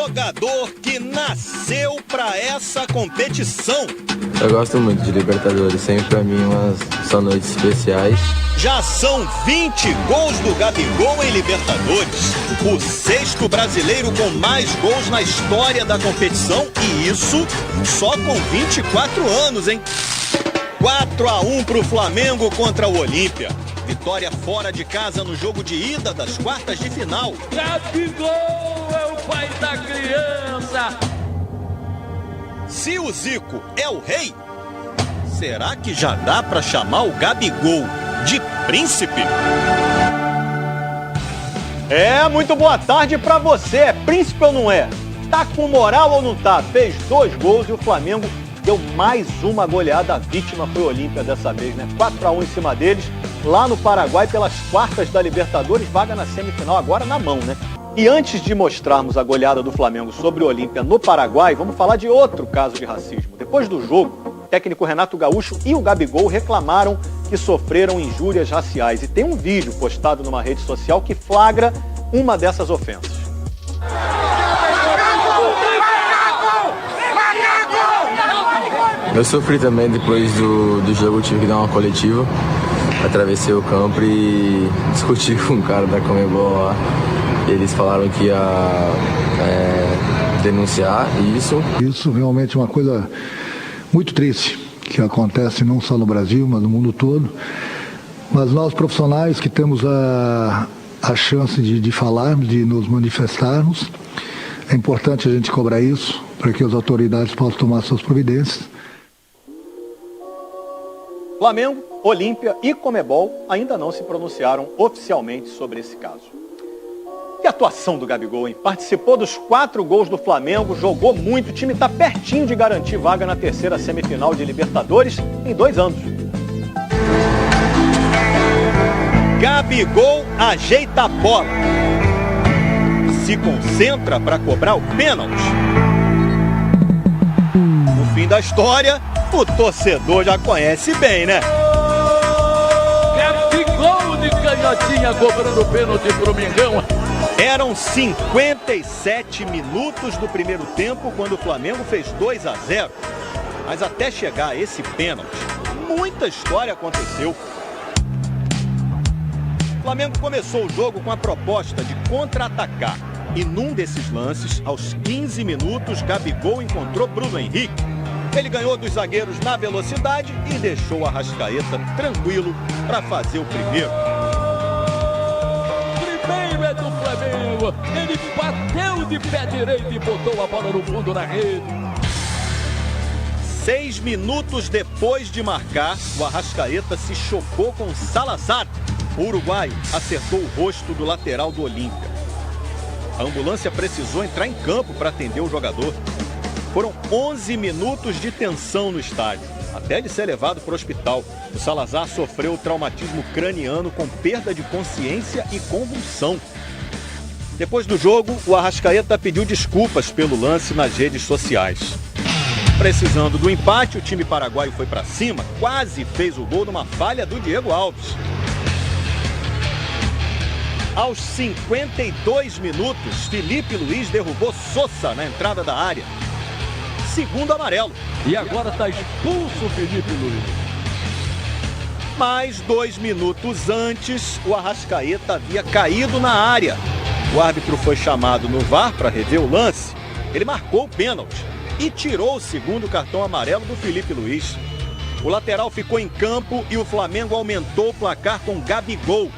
Jogador que nasceu para essa competição. Eu gosto muito de Libertadores, sempre pra mim são noites especiais. Já são 20 gols do Gabigol em Libertadores. O 6º brasileiro com mais gols na história da competição, e isso só com 24 anos, hein? 4-1 pro Flamengo contra o Olímpia. Vitória fora de casa no jogo de ida das quartas de final. Gabigol é o pai da criança. Se o Zico é o rei, será que já dá para chamar o Gabigol de príncipe? Muito boa tarde para você. É príncipe ou não é? Tá com moral ou não tá? Fez 2 gols e o Flamengo deu mais uma goleada. A vítima foi o Olímpia dessa vez, né? 4-1 em cima deles, lá no Paraguai, pelas quartas da Libertadores, vaga na semifinal agora na mão, né? E antes de mostrarmos a goleada do Flamengo sobre o Olímpia no Paraguai, vamos falar de outro caso de racismo. Depois do jogo, o técnico Renato Gaúcho e o Gabigol reclamaram que sofreram injúrias raciais. E tem um vídeo postado numa rede social que flagra uma dessas ofensas. Eu sofri também depois do jogo, eu tive que dar uma coletiva. Atravessei o campo e discuti com um cara da Conmebol lá. Eles falaram que ia denunciar isso. Isso realmente é uma coisa muito triste, que acontece não só no Brasil, mas no mundo todo. Mas nós profissionais que temos a chance de falarmos, de nos manifestarmos, é importante a gente cobrar isso, para que as autoridades possam tomar suas providências. Flamengo, Olímpia e Conmebol ainda não se pronunciaram oficialmente sobre esse caso. E a atuação do Gabigol, hein? Participou dos 4 gols do Flamengo, jogou muito, o time está pertinho de garantir vaga na 3ª semifinal de Libertadores em 2 anos. Gabigol ajeita a bola. Se concentra para cobrar o pênalti. No fim da história, o torcedor já conhece bem, né? Gabigol de canhotinha cobrando pênalti pro Mengão. Eram 57 minutos do primeiro tempo quando o Flamengo fez 2-0. Mas até chegar a esse pênalti, muita história aconteceu. O Flamengo começou o jogo com a proposta de contra-atacar. E num desses lances, aos 15 minutos, Gabigol encontrou Bruno Henrique. Ele ganhou dos zagueiros na velocidade e deixou o Arrascaeta tranquilo para fazer o primeiro. Primeiro é do Flamengo. Ele bateu de pé direito e botou a bola no fundo da rede. 6 minutos depois de marcar, o Arrascaeta se chocou com Salazar. O uruguaio acertou o rosto do lateral do Olímpia. A ambulância precisou entrar em campo para atender o jogador. Foram 11 minutos de tensão no estádio, até ele ser levado para o hospital. O Salazar sofreu traumatismo craniano com perda de consciência e convulsão. Depois do jogo, o Arrascaeta pediu desculpas pelo lance nas redes sociais. Precisando do empate, o time paraguaio foi para cima, quase fez o gol numa falha do Diego Alves. Aos 52 minutos, Felipe Luiz derrubou Sosa na entrada da área. Segundo amarelo. E agora está expulso o Felipe Luiz. Mas 2 minutos antes, o Arrascaeta havia caído na área. O árbitro foi chamado no VAR para rever o lance. Ele marcou o pênalti e tirou o segundo cartão amarelo do Felipe Luiz. O lateral ficou em campo e o Flamengo aumentou o placar com Gabigol.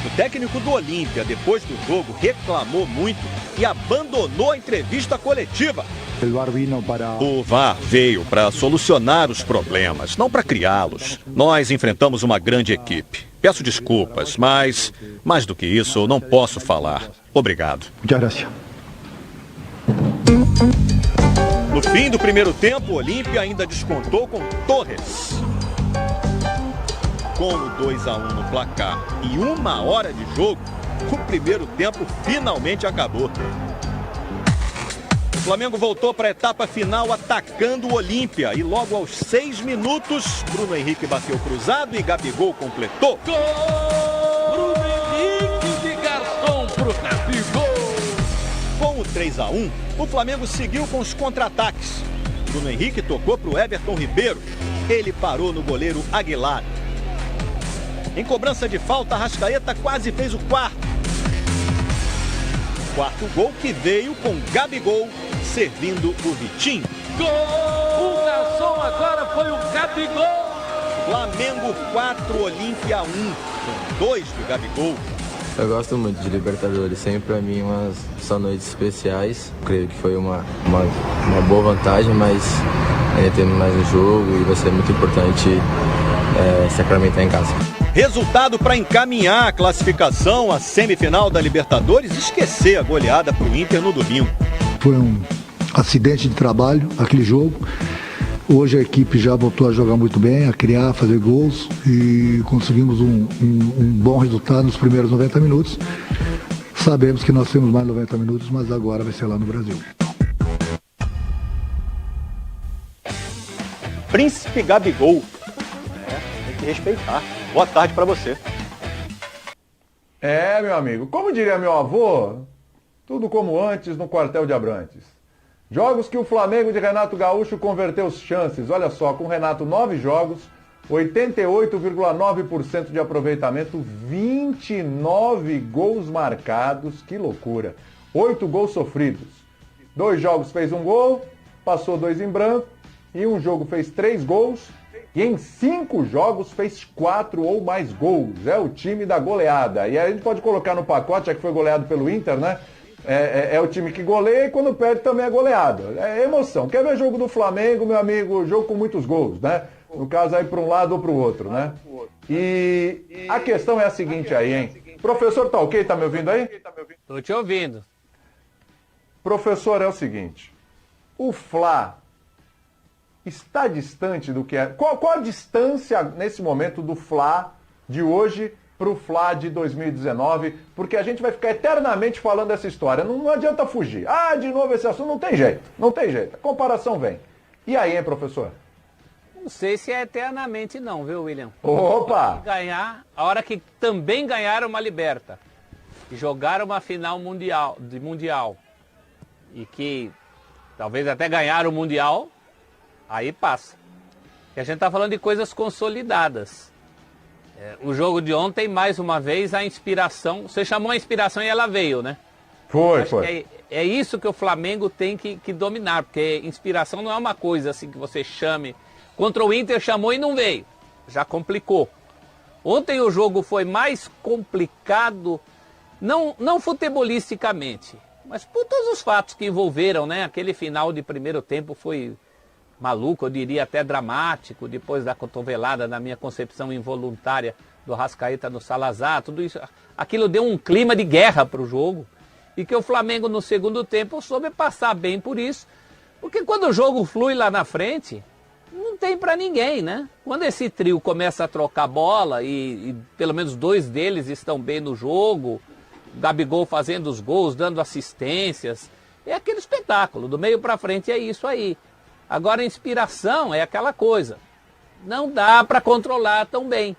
O técnico do Olímpia, depois do jogo, reclamou muito e abandonou a entrevista coletiva. O VAR veio para solucionar os problemas, não para criá-los. Nós enfrentamos uma grande equipe. Peço desculpas, mas mais do que isso, eu não posso falar. Obrigado. No fim do primeiro tempo, o Olímpia ainda descontou com Torres. Com o 2-1 no placar e 1 hora de jogo, o primeiro tempo finalmente acabou. O Flamengo voltou para a etapa final atacando o Olímpia e logo aos 6 minutos, Bruno Henrique bateu cruzado e Gabigol completou. Gol! Bruno Henrique de garçom pro Gabigol! Com Com o 3-1, o Flamengo seguiu com os contra-ataques. Bruno Henrique tocou para o Everton Ribeiro. Ele parou no goleiro Aguilar. Em cobrança de falta, Arrascaeta quase fez o quarto. Quarto gol que veio com Gabigol servindo o Vitinho. Gol! O garçom agora foi o Gabigol. Flamengo 4, Olímpia 1, com 2 do Gabigol. Eu gosto muito de Libertadores, sempre pra mim são noites especiais. Creio que foi uma boa vantagem, mas ainda temos mais um jogo e vai ser muito importante sacramentar em casa. Resultado para encaminhar a classificação à semifinal da Libertadores e esquecer a goleada para o Inter no domingo. Foi um acidente de trabalho, aquele jogo. Hoje a equipe já voltou a jogar muito bem, a criar, a fazer gols e conseguimos um bom resultado nos primeiros 90 minutos. Sabemos que nós temos mais 90 minutos, mas agora vai ser lá no Brasil. Príncipe Gabigol. Tem que respeitar. Boa tarde para você. Meu amigo, como diria meu avô, tudo como antes no quartel de Abrantes. Jogos que o Flamengo de Renato Gaúcho converteu chances. Olha só, com o Renato 9 jogos, 88,9% de aproveitamento, 29 gols marcados, que loucura. 8 gols sofridos. 2 jogos fez 1 gol, passou 2 em branco, e um jogo fez 3 gols, e em 5 jogos fez 4 ou mais gols. É o time da goleada. E aí a gente pode colocar no pacote, já que foi goleado pelo Inter, né? É o time que goleia e quando perde também é goleado. É emoção. Quer ver jogo do Flamengo, meu amigo? Jogo com muitos gols, né? No caso aí para um lado ou para o outro, né? E a questão é a seguinte aí, hein? Professor, tá ok? Tá me ouvindo aí? Tô te ouvindo. Professor, é o seguinte. O Fla está distante do que é... Qual a distância nesse momento do Fla de hoje para o Fla de 2019, porque a gente vai ficar eternamente falando dessa história. Não adianta fugir. De novo esse assunto, não tem jeito. A comparação vem. E aí, hein, professor? Não sei se é eternamente não, viu, William? Opa! A hora que também ganharam uma Liberta, e jogaram uma final mundial, e que talvez até ganharam o Mundial, aí passa. E a gente tá falando de coisas consolidadas. O jogo de ontem, mais uma vez, a inspiração... Você chamou a inspiração e ela veio, né? Foi. É isso que o Flamengo tem que dominar, porque inspiração não é uma coisa assim que você chame. Contra o Inter chamou e não veio. Já complicou. Ontem o jogo foi mais complicado, não futebolisticamente, mas por todos os fatos que envolveram, né? Aquele final de primeiro tempo foi... maluco, eu diria até dramático, depois da cotovelada, na minha concepção involuntária, do Arrascaeta no Salazar, tudo isso, aquilo deu um clima de guerra para o jogo, e que o Flamengo no segundo tempo soube passar bem por isso, porque quando o jogo flui lá na frente, não tem para ninguém, né? Quando esse trio começa a trocar bola, e pelo menos 2 deles estão bem no jogo, Gabigol fazendo os gols, dando assistências, é aquele espetáculo, do meio para frente é isso aí. Agora, a inspiração é aquela coisa. Não dá para controlar tão bem.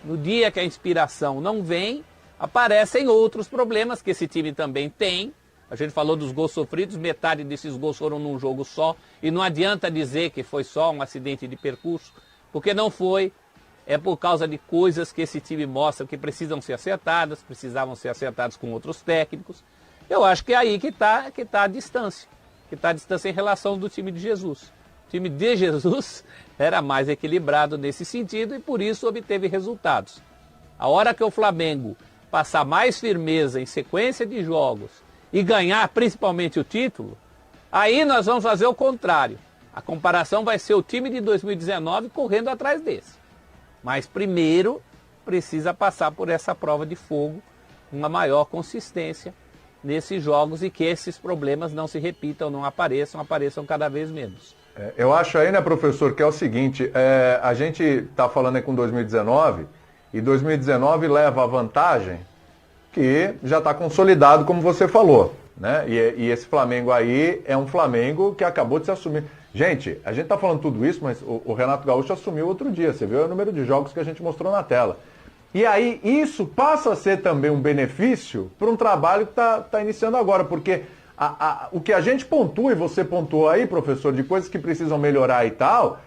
No dia que a inspiração não vem, aparecem outros problemas que esse time também tem. A gente falou dos gols sofridos, metade desses gols foram num jogo só. E não adianta dizer que foi só um acidente de percurso, porque não foi. É por causa de coisas que esse time mostra que precisam ser acertadas, precisavam ser acertadas com outros técnicos. Eu acho que é aí que tá a distância. Que está a distância em relação do time de Jesus. O time de Jesus era mais equilibrado nesse sentido e por isso obteve resultados. A hora que o Flamengo passar mais firmeza em sequência de jogos e ganhar principalmente o título, aí nós vamos fazer o contrário. A comparação vai ser o time de 2019 correndo atrás desse. Mas primeiro precisa passar por essa prova de fogo, uma maior consistência nesses jogos e que esses problemas não se repitam, não apareçam cada vez menos. Eu acho aí, né, professor, que é o seguinte, a gente está falando aí com 2019, e 2019 leva a vantagem que já está consolidado, como você falou, né? E esse Flamengo aí é um Flamengo que acabou de se assumir. Gente, a gente está falando tudo isso, mas o Renato Gaúcho assumiu outro dia, você viu o número de jogos que a gente mostrou na tela. E aí isso passa a ser também um benefício para um trabalho que está iniciando agora, porque O que a gente pontua, e você pontuou aí, professor, de coisas que precisam melhorar e tal,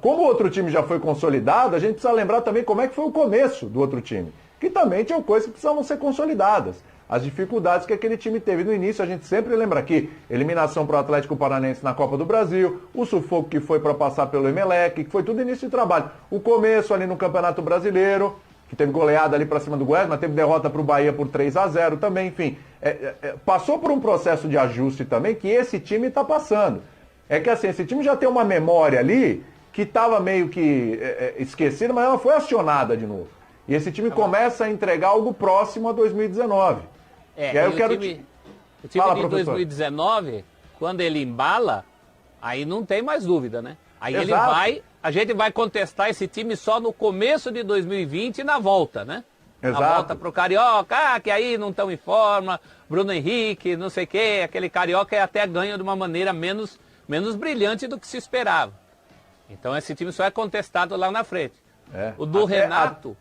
como o outro time já foi consolidado, a gente precisa lembrar também como é que foi o começo do outro time, que também tinham coisas que precisavam ser consolidadas. As dificuldades que aquele time teve no início, a gente sempre lembra aqui, eliminação para o Atlético Paranaense na Copa do Brasil, o sufoco que foi para passar pelo Emelec, que foi tudo início de trabalho. O começo ali no Campeonato Brasileiro, que teve goleada ali para cima do Goiás, mas teve derrota para o Bahia por 3-0 também, enfim. Passou por um processo de ajuste também que esse time está passando. É que assim, esse time já tem uma memória ali que estava meio que esquecida, mas ela foi acionada de novo. E esse time começa a entregar algo próximo a 2019. E aí eu quero... o time Fala, de professor. 2019, quando ele embala, aí não tem mais dúvida, né? Aí Exato. a gente vai contestar esse time só no começo de 2020 e na volta, né? Exato. Na volta pro Carioca, que aí não estão em forma, Bruno Henrique, não sei o quê, aquele Carioca até ganha de uma maneira menos brilhante do que se esperava. Então esse time só é contestado lá na frente. O do Renato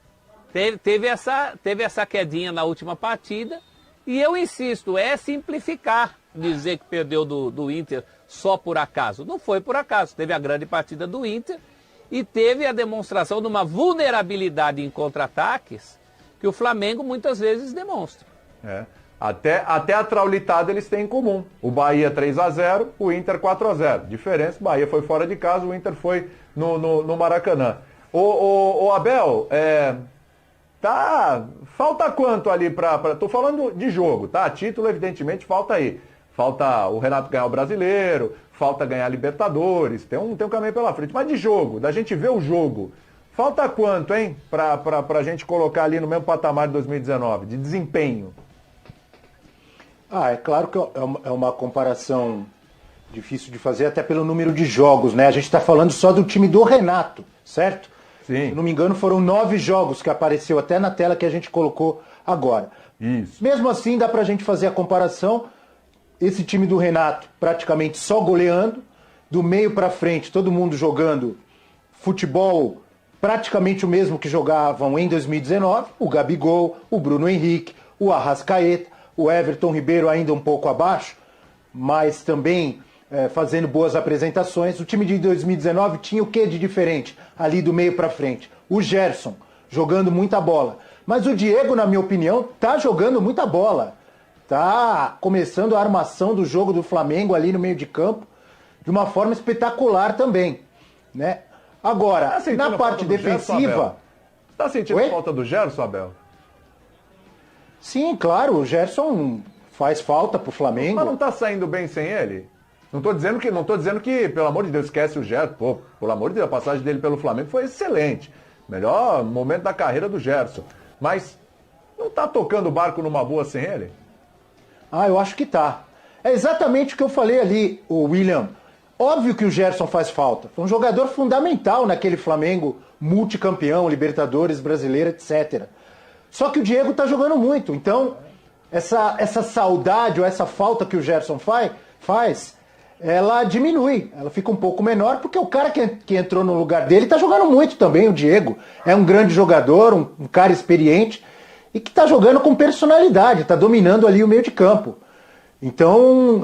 teve essa quedinha na última partida, e eu insisto, é simplificar dizer que perdeu do Inter só por acaso. Não foi por acaso, teve a grande partida do Inter e teve a demonstração de uma vulnerabilidade em contra-ataques que o Flamengo muitas vezes demonstra. Até a traulitada eles têm em comum. O Bahia 3-0, o Inter 4-0. Diferença, o Bahia foi fora de casa, o Inter foi no Maracanã. Ô Abel, falta quanto ali tô falando de jogo, tá? Título, evidentemente, falta aí. Falta o Renato ganhar o Brasileiro, falta ganhar a Libertadores, tem um caminho pela frente. Mas de jogo, da gente ver o jogo, falta quanto, hein? Pra gente colocar ali no mesmo patamar de 2019, de desempenho. É claro que é uma comparação difícil de fazer, até pelo número de jogos, né? A gente está falando só do time do Renato, certo? Sim. Se não me engano, foram 9 jogos que apareceu até na tela que a gente colocou agora. Isso. Mesmo assim, dá pra gente fazer a comparação. Esse time do Renato praticamente só goleando, do meio pra frente, todo mundo jogando futebol praticamente o mesmo que jogavam em 2019, o Gabigol, o Bruno Henrique, o Arrascaeta, o Everton Ribeiro ainda um pouco abaixo, mas também fazendo boas apresentações. O time de 2019 tinha o que de diferente ali do meio pra frente? O Gerson, jogando muita bola. Mas o Diego, na minha opinião, tá jogando muita bola. Tá começando a armação do jogo do Flamengo ali no meio de campo de uma forma espetacular também, né? Agora, na parte defensiva... Você tá sentindo falta do Gerson, Abel? Sim, claro, o Gerson faz falta pro Flamengo. Mas não tá saindo bem sem ele? Não tô dizendo que, pelo amor de Deus, esquece o Gerson. Pô, pelo amor de Deus, a passagem dele pelo Flamengo foi excelente. Melhor momento da carreira do Gerson. Mas não tá tocando o barco numa boa sem ele? Eu acho que tá. É exatamente o que eu falei ali, o William. Óbvio que o Gerson faz falta. Foi um jogador fundamental naquele Flamengo multicampeão, Libertadores, Brasileira, etc. Só que o Diego tá jogando muito. Então, essa saudade ou essa falta que o Gerson faz, ela diminui. Ela fica um pouco menor, porque o cara que entrou no lugar dele tá jogando muito também, o Diego. É um grande jogador, um cara experiente, e que tá jogando com personalidade, tá dominando ali o meio de campo. Então,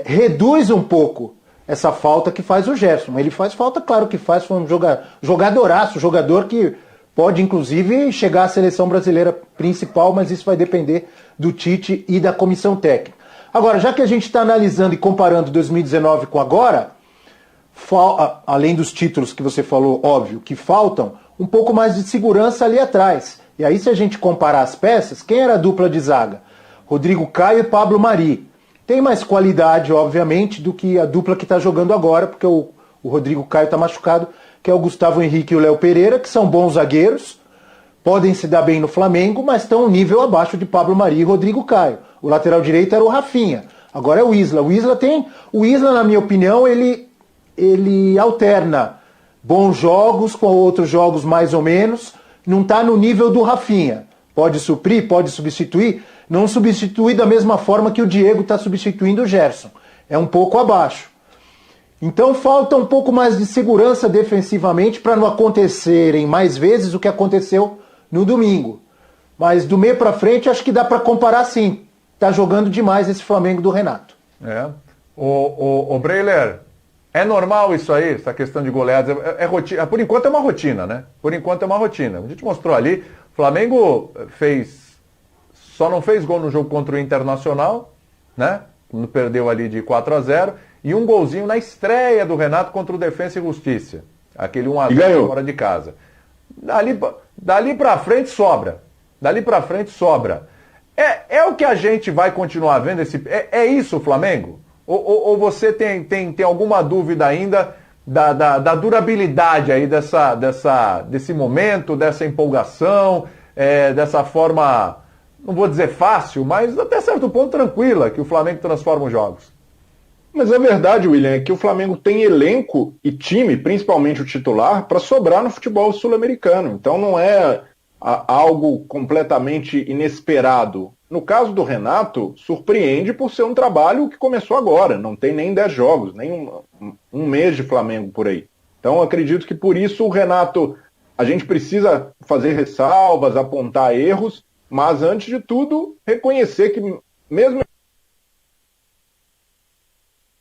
reduz um pouco essa falta que faz o Gerson. Ele faz falta, claro que faz, foi um jogadoraço, jogador que pode, inclusive, chegar à seleção brasileira principal, mas isso vai depender do Tite e da comissão técnica. Agora, já que a gente está analisando e comparando 2019 com agora, além dos títulos que você falou, óbvio, que faltam, um pouco mais de segurança ali atrás. E aí, se a gente comparar as peças, quem era a dupla de zaga? Rodrigo Caio e Pablo Mari. Tem mais qualidade, obviamente, do que a dupla que está jogando agora, porque o Rodrigo Caio está machucado, que é o Gustavo Henrique e o Léo Pereira, que são bons zagueiros, podem se dar bem no Flamengo, mas estão um nível abaixo de Pablo Mari e Rodrigo Caio. O lateral direito era o Rafinha, agora é o Isla. O Isla, na minha opinião, ele alterna bons jogos com outros jogos mais ou menos, não está no nível do Rafinha. Pode suprir, pode substituir, não substitui da mesma forma que o Diego está substituindo o Gerson. É um pouco abaixo. Então falta um pouco mais de segurança defensivamente para não acontecerem mais vezes o que aconteceu no domingo. Mas do meio para frente acho que dá para comparar sim. está jogando demais esse Flamengo do Renato. O Breiler, é normal isso aí, essa questão de goleadas? É rotina. Por enquanto é uma rotina, né? Por enquanto é uma rotina. A gente mostrou ali, o Flamengo só não fez gol no jogo contra o Internacional, né? Quando perdeu ali de 4-0, e um golzinho na estreia do Renato contra o Defensa e Justiça. Aquele 1-0 fora de casa. Dali pra frente sobra. Dali pra frente sobra. É o que a gente vai continuar vendo? É isso o Flamengo? Ou você tem alguma dúvida ainda da durabilidade aí desse momento, dessa empolgação, dessa forma, não vou dizer fácil, mas até certo ponto tranquila, que o Flamengo transforma os jogos? Mas a verdade, William, é que o Flamengo tem elenco e time, principalmente o titular, para sobrar no futebol sul-americano. Então não é algo completamente inesperado. No caso do Renato, surpreende por ser um trabalho que começou agora, não tem nem 10 jogos, nem um mês de Flamengo por aí. Então acredito que por isso o Renato, a gente precisa fazer ressalvas, apontar erros, mas antes de tudo, reconhecer que mesmo